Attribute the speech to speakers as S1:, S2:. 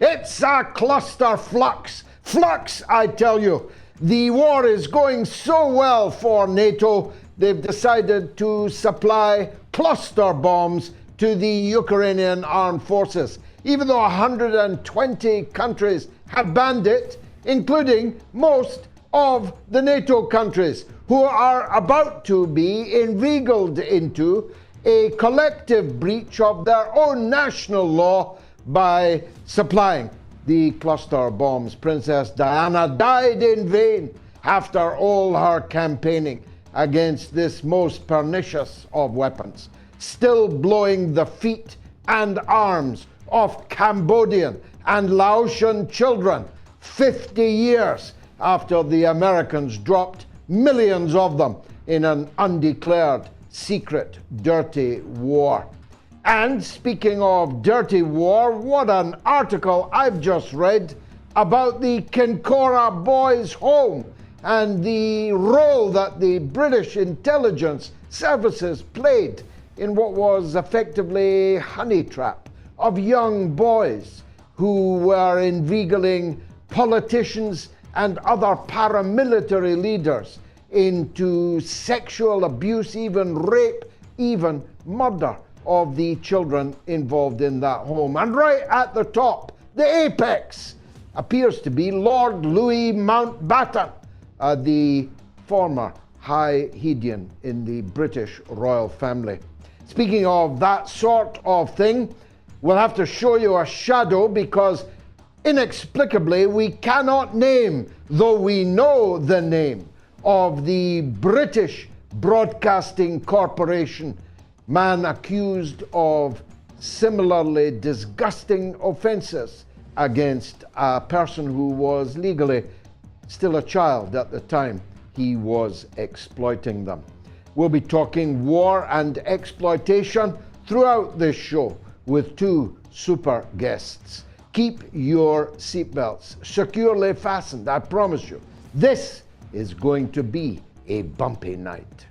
S1: It's a cluster flux. Flux, I tell you. The war is going so well for Nato, they've decided to supply cluster bombs to the Ukrainian armed forces, even though 120 countries have banned it, including most of the NATO countries, who are about to be inveigled into a collective breach of their own national law by supplying the cluster bombs. Princess Diana died in vain after all her campaigning against this most pernicious of weapons, still blowing the feet and arms of Cambodian and Laotian children 50 years after the Americans dropped millions of them in an undeclared, secret, dirty war. And speaking of dirty war, what an article I've just read about the Kinkora Boys' Home and the role that the British intelligence services played in what was effectively a honey trap of young boys who were inveigling politicians and other paramilitary leaders into sexual abuse, even rape, even murder of the children involved in that home. And right at the top, the apex, appears to be Lord Louis Mountbatten, the former High Hedian in the British royal family. Speaking of that sort of thing, we'll have to show you a shadow because inexplicably we cannot name, though we know the name, of the British Broadcasting Corporation, man accused of similarly disgusting offences against a person who was legally still a child at the time he was exploiting them. We'll be talking war and exploitation throughout this show with two super guests. Keep your seatbelts securely fastened, I promise you. This is going to be a bumpy night.